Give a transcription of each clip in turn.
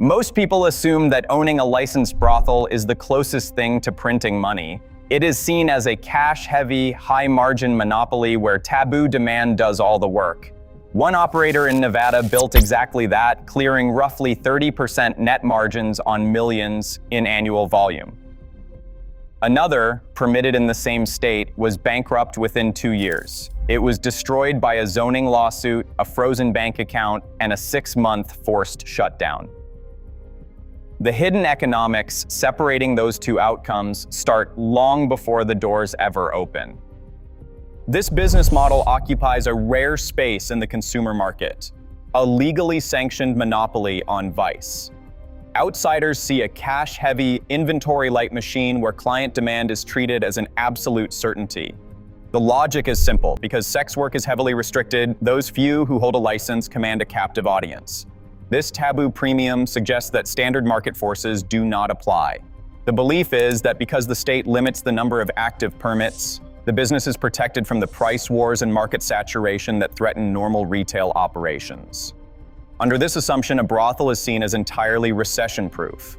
Most people assume that owning a licensed brothel is the closest thing to printing money. It is seen as a cash-heavy, high-margin monopoly where taboo demand does all the work. One operator in Nevada built exactly that, clearing roughly 30% net margins on millions in annual volume. Another, permitted in the same state, was bankrupt within 2 years. It was destroyed by a zoning lawsuit, a frozen bank account, and a 6-month forced shutdown. The hidden economics separating those two outcomes start long before the doors ever open. This business model occupies a rare space in the consumer market, a legally sanctioned monopoly on vice. Outsiders see a cash-heavy, inventory-light machine where client demand is treated as an absolute certainty. The logic is simple. Because sex work is heavily restricted, those few who hold a license command a captive audience. This taboo premium suggests that standard market forces do not apply. The belief is that because the state limits the number of active permits, the business is protected from the price wars and market saturation that threaten normal retail operations. Under this assumption, a brothel is seen as entirely recession-proof.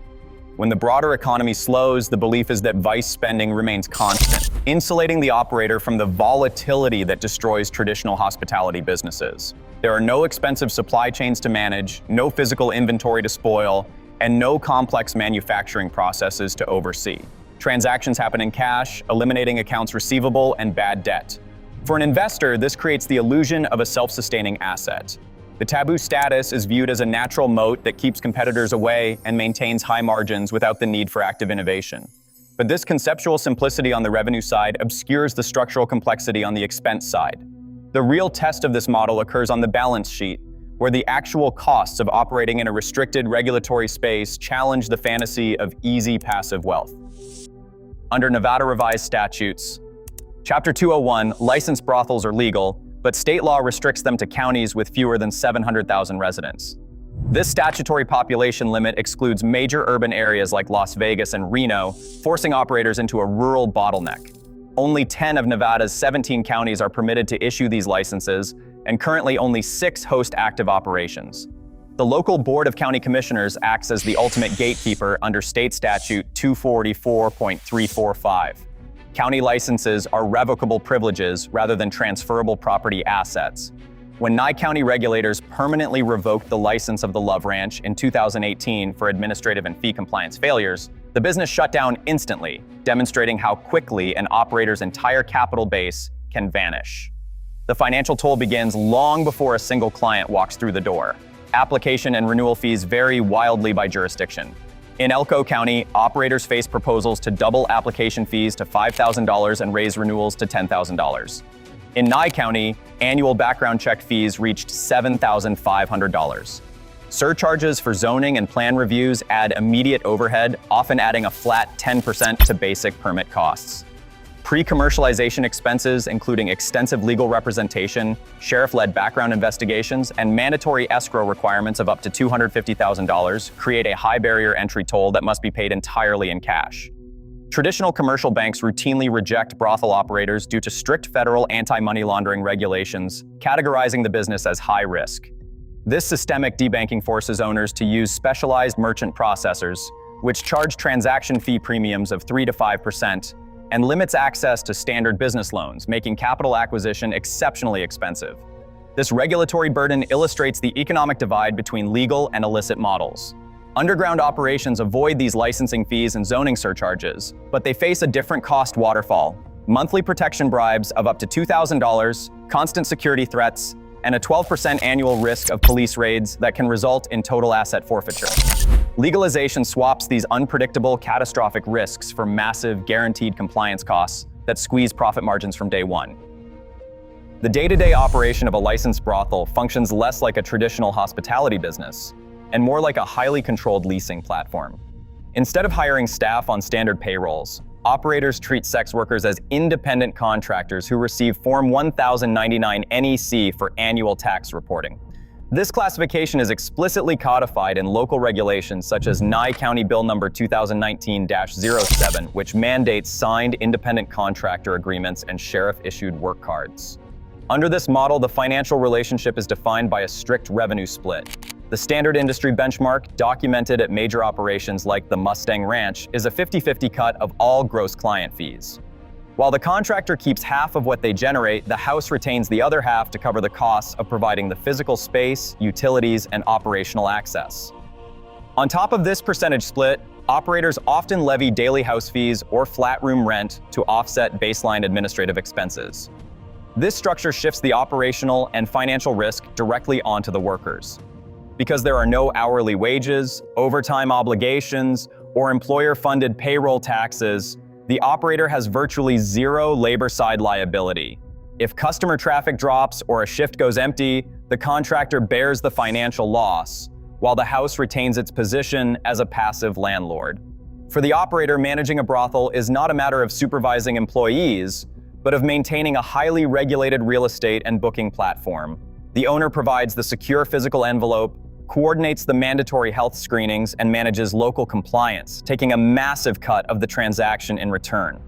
When the broader economy slows, the belief is that vice spending remains constant, insulating the operator from the volatility that destroys traditional hospitality businesses. There are no expensive supply chains to manage, no physical inventory to spoil, and no complex manufacturing processes to oversee. Transactions happen in cash, eliminating accounts receivable and bad debt. For an investor, this creates the illusion of a self-sustaining asset. The taboo status is viewed as a natural moat that keeps competitors away and maintains high margins without the need for active innovation. But this conceptual simplicity on the revenue side obscures the structural complexity on the expense side. The real test of this model occurs on the balance sheet, where the actual costs of operating in a restricted regulatory space challenge the fantasy of easy passive wealth. Under Nevada revised statutes, Chapter 201, licensed brothels are legal, but state law restricts them to counties with fewer than 700,000 residents. This statutory population limit excludes major urban areas like Las Vegas and Reno, forcing operators into a rural bottleneck. Only 10 of Nevada's 17 counties are permitted to issue these licenses, and currently only 6 host active operations. The local Board of County Commissioners acts as the ultimate gatekeeper under State Statute 244.345. County licenses are revocable privileges rather than transferable property assets. When Nye County regulators permanently revoked the license of the Love Ranch in 2018 for administrative and fee compliance failures, the business shut down instantly, demonstrating how quickly an operator's entire capital base can vanish. The financial toll begins long before a single client walks through the door. Application and renewal fees vary wildly by jurisdiction. In Elko County, operators face proposals to double application fees to $5,000 and raise renewals to $10,000. In Nye County, annual background check fees reached $7,500. Surcharges for zoning and plan reviews add immediate overhead, often adding a flat 10% to basic permit costs. Pre-commercialization expenses, including extensive legal representation, sheriff-led background investigations, and mandatory escrow requirements of up to $250,000, create a high barrier entry toll that must be paid entirely in cash. Traditional commercial banks routinely reject brothel operators due to strict federal anti-money laundering regulations, categorizing the business as high risk. This systemic debanking forces owners to use specialized merchant processors, which charge transaction fee premiums of 3 to 5%, and limits access to standard business loans, making capital acquisition exceptionally expensive. This regulatory burden illustrates the economic divide between legal and illicit models. Underground operations avoid these licensing fees and zoning surcharges, but they face a different cost waterfall: monthly protection bribes of up to $2,000, constant security threats, and a 12% annual risk of police raids that can result in total asset forfeiture. Legalization swaps these unpredictable, catastrophic risks for massive, guaranteed compliance costs that squeeze profit margins from day one. The day-to-day operation of a licensed brothel functions less like a traditional hospitality business and more like a highly controlled leasing platform. Instead of hiring staff on standard payrolls, operators treat sex workers as independent contractors who receive Form 1099 NEC for annual tax reporting. This classification is explicitly codified in local regulations such as Nye County Bill Number 2019-07, which mandates signed independent contractor agreements and sheriff-issued work cards. Under this model, the financial relationship is defined by a strict revenue split. The standard industry benchmark, documented at major operations like the Mustang Ranch, is a 50-50 cut of all gross client fees. While the contractor keeps half of what they generate, the house retains the other half to cover the costs of providing the physical space, utilities, and operational access. On top of this percentage split, operators often levy daily house fees or flat room rent to offset baseline administrative expenses. This structure shifts the operational and financial risk directly onto the workers. Because there are no hourly wages, overtime obligations, or employer-funded payroll taxes, the operator has virtually zero labor-side liability. If customer traffic drops or a shift goes empty, the contractor bears the financial loss, while the house retains its position as a passive landlord. For the operator, managing a brothel is not a matter of supervising employees, but of maintaining a highly regulated real estate and booking platform. The owner provides the secure physical envelope, coordinates the mandatory health screenings, and manages local compliance, taking a massive cut of the transaction in return.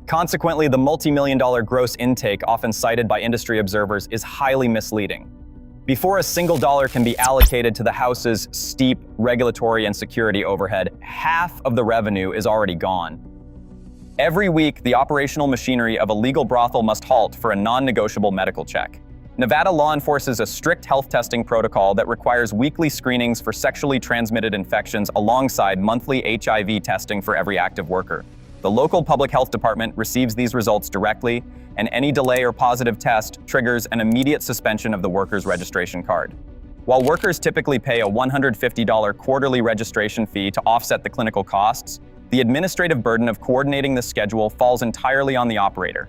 Consequently, the multi-million-dollar gross intake often cited by industry observers is highly misleading. Before a single dollar can be allocated to the house's steep regulatory and security overhead, half of the revenue is already gone. Every week, the operational machinery of a legal brothel must halt for a non-negotiable medical check. Nevada law enforces a strict health testing protocol that requires weekly screenings for sexually transmitted infections alongside monthly HIV testing for every active worker. The local public health department receives these results directly, and any delay or positive test triggers an immediate suspension of the worker's registration card. While workers typically pay a $150 quarterly registration fee to offset the clinical costs, the administrative burden of coordinating the schedule falls entirely on the operator.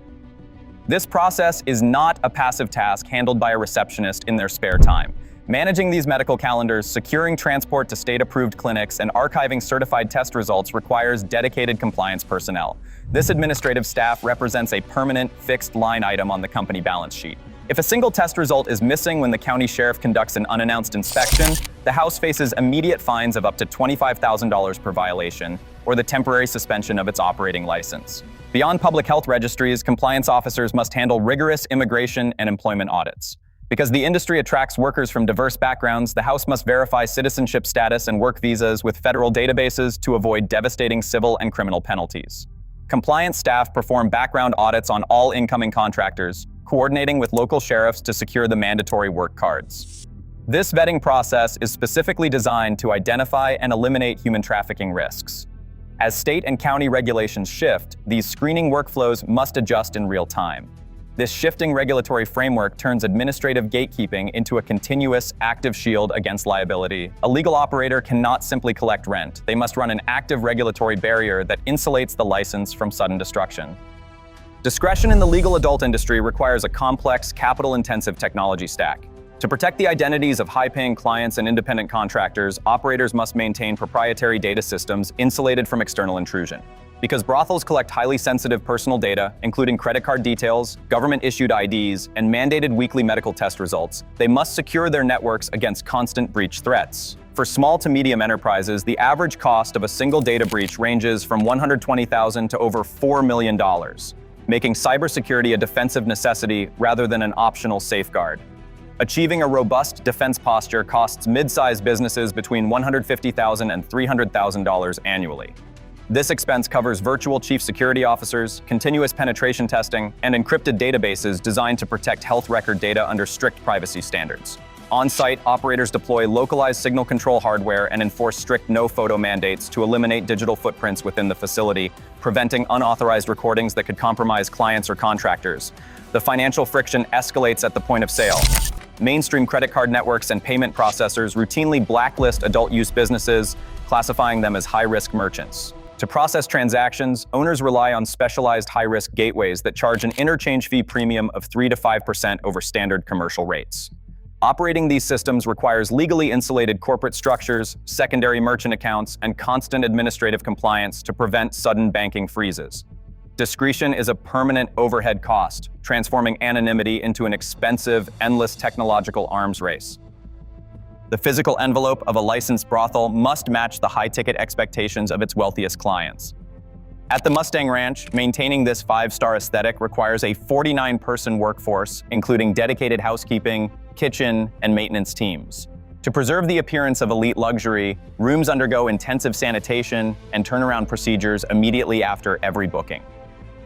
This process is not a passive task handled by a receptionist in their spare time. Managing these medical calendars, securing transport to state-approved clinics, and archiving certified test results requires dedicated compliance personnel. This administrative staff represents a permanent, fixed line item on the company balance sheet. If a single test result is missing when the county sheriff conducts an unannounced inspection, the house faces immediate fines of up to $25,000 per violation, or the temporary suspension of its operating license. Beyond public health registries, compliance officers must handle rigorous immigration and employment audits. Because the industry attracts workers from diverse backgrounds, the house must verify citizenship status and work visas with federal databases to avoid devastating civil and criminal penalties. Compliance staff perform background audits on all incoming contractors, coordinating with local sheriffs to secure the mandatory work cards. This vetting process is specifically designed to identify and eliminate human trafficking risks. As state and county regulations shift, these screening workflows must adjust in real time. This shifting regulatory framework turns administrative gatekeeping into a continuous, active shield against liability. A legal operator cannot simply collect rent. They must run an active regulatory barrier that insulates the license from sudden destruction. Discretion in the legal adult industry requires a complex, capital-intensive technology stack. To protect the identities of high-paying clients and independent contractors, operators must maintain proprietary data systems insulated from external intrusion. Because brothels collect highly sensitive personal data, including credit card details, government-issued IDs, and mandated weekly medical test results, they must secure their networks against constant breach threats. For small to medium enterprises, the average cost of a single data breach ranges from $120,000 to over $4 million, making cybersecurity a defensive necessity rather than an optional safeguard. Achieving a robust defense posture costs mid-sized businesses between $150,000 and $300,000 annually. This expense covers virtual chief security officers, continuous penetration testing, and encrypted databases designed to protect health record data under strict privacy standards. On-site, operators deploy localized signal control hardware and enforce strict no-photo mandates to eliminate digital footprints within the facility, preventing unauthorized recordings that could compromise clients or contractors. The financial friction escalates at the point of sale. Mainstream credit card networks and payment processors routinely blacklist adult-use businesses, classifying them as high-risk merchants. To process transactions, owners rely on specialized high-risk gateways that charge an interchange fee premium of 3 to 5% over standard commercial rates. Operating these systems requires legally insulated corporate structures, secondary merchant accounts, and constant administrative compliance to prevent sudden banking freezes. Discretion is a permanent overhead cost, transforming anonymity into an expensive, endless technological arms race. The physical envelope of a licensed brothel must match the high-ticket expectations of its wealthiest clients. At the Mustang Ranch, maintaining this 5-star aesthetic requires a 49-person workforce, including dedicated housekeeping, kitchen, and maintenance teams. To preserve the appearance of elite luxury, rooms undergo intensive sanitation and turnaround procedures immediately after every booking.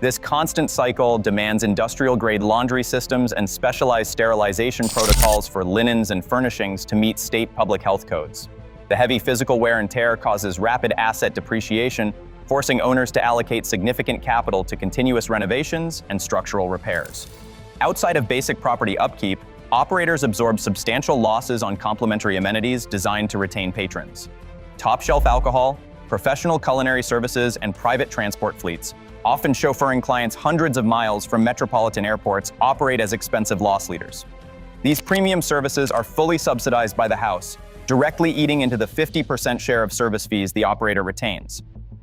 This constant cycle demands industrial-grade laundry systems and specialized sterilization protocols for linens and furnishings to meet state public health codes. The heavy physical wear and tear causes rapid asset depreciation, forcing owners to allocate significant capital to continuous renovations and structural repairs. Outside of basic property upkeep, operators absorb substantial losses on complementary amenities designed to retain patrons. Top-shelf alcohol, professional culinary services, and private transport fleets, often chauffeuring clients hundreds of miles from metropolitan airports, operate as expensive loss leaders. These premium services are fully subsidized by the house, directly eating into the 50% share of service fees the operator retains.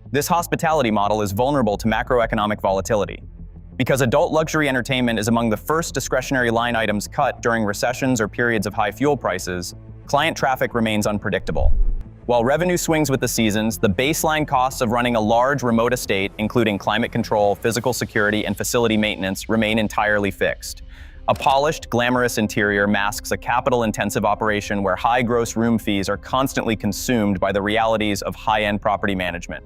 This hospitality model is vulnerable to macroeconomic volatility. Because adult luxury entertainment is among the first discretionary line items cut during recessions or periods of high fuel prices, client traffic remains unpredictable. While revenue swings with the seasons, the baseline costs of running a large remote estate, including climate control, physical security, and facility maintenance, remain entirely fixed. A polished, glamorous interior masks a capital-intensive operation where high gross room fees are constantly consumed by the realities of high-end property management.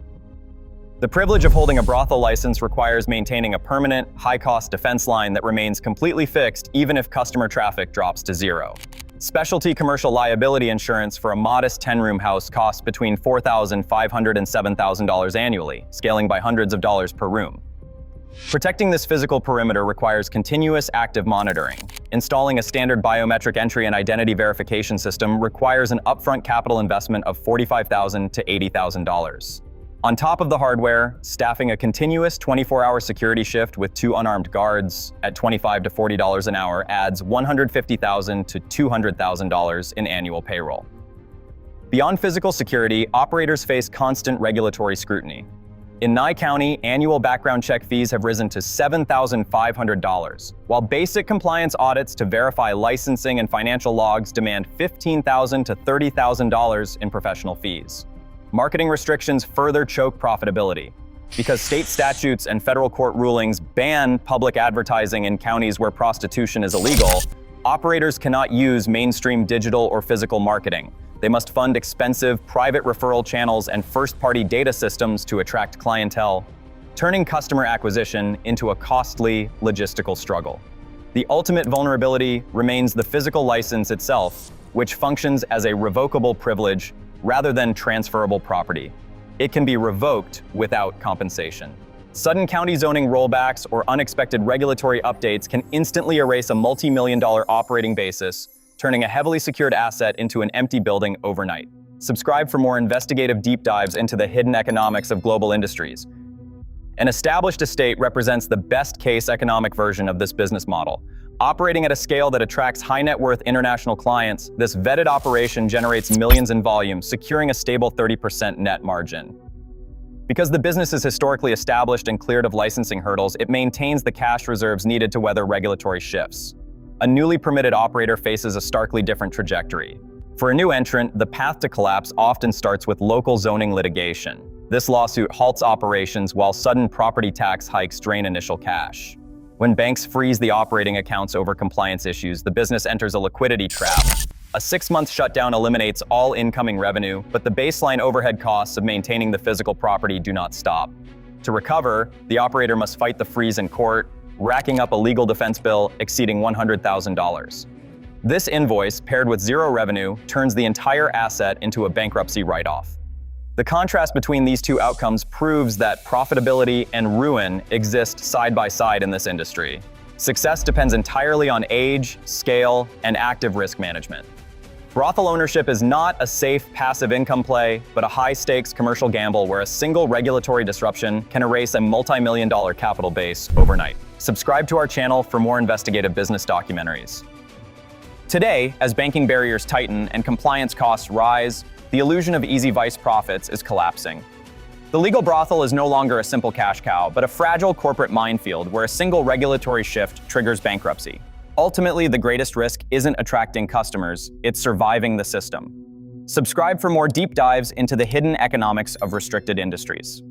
The privilege of holding a brothel license requires maintaining a permanent, high-cost defense line that remains completely fixed even if customer traffic drops to zero. Specialty commercial liability insurance for a modest 10-room house costs between $4,500 and $7,000 annually, scaling by hundreds of dollars per room. Protecting this physical perimeter requires continuous active monitoring. Installing a standard biometric entry and identity verification system requires an upfront capital investment of $45,000 to $80,000. On top of the hardware, staffing a continuous 24-hour security shift with 2 unarmed guards at $25 to $40 an hour adds $150,000 to $200,000 in annual payroll. Beyond physical security, operators face constant regulatory scrutiny. In Nye County, annual background check fees have risen to $7,500, while basic compliance audits to verify licensing and financial logs demand $15,000 to $30,000 in professional fees. Marketing restrictions further choke profitability. Because state statutes and federal court rulings ban public advertising in counties where prostitution is illegal, operators cannot use mainstream digital or physical marketing. They must fund expensive private referral channels and first-party data systems to attract clientele, turning customer acquisition into a costly logistical struggle. The ultimate vulnerability remains the physical license itself, which functions as a revocable privilege rather than transferable property. It can be revoked without compensation. Sudden county zoning rollbacks or unexpected regulatory updates can instantly erase a multi-million-dollar operating basis, turning a heavily secured asset into an empty building overnight. Subscribe for more investigative deep dives into the hidden economics of global industries. An established estate represents the best-case economic version of this business model. Operating at a scale that attracts high-net-worth international clients, this vetted operation generates millions in volume, securing a stable 30% net margin. Because the business is historically established and cleared of licensing hurdles, it maintains the cash reserves needed to weather regulatory shifts. A newly permitted operator faces a starkly different trajectory. For a new entrant, the path to collapse often starts with local zoning litigation. This lawsuit halts operations while sudden property tax hikes drain initial cash. When banks freeze the operating accounts over compliance issues, the business enters a liquidity trap. A 6-month shutdown eliminates all incoming revenue, but the baseline overhead costs of maintaining the physical property do not stop. To recover, the operator must fight the freeze in court, racking up a legal defense bill exceeding $100,000. This invoice, paired with zero revenue, turns the entire asset into a bankruptcy write-off. The contrast between these two outcomes proves that profitability and ruin exist side by side in this industry. Success depends entirely on age, scale, and active risk management. Brothel ownership is not a safe, passive income play, but a high-stakes commercial gamble where a single regulatory disruption can erase a multi-million-dollar capital base overnight. Subscribe to our channel for more investigative business documentaries. Today, as banking barriers tighten and compliance costs rise, the illusion of easy vice profits is collapsing. The legal brothel is no longer a simple cash cow, but a fragile corporate minefield where a single regulatory shift triggers bankruptcy. Ultimately, the greatest risk isn't attracting customers, it's surviving the system. Subscribe for more deep dives into the hidden economics of restricted industries.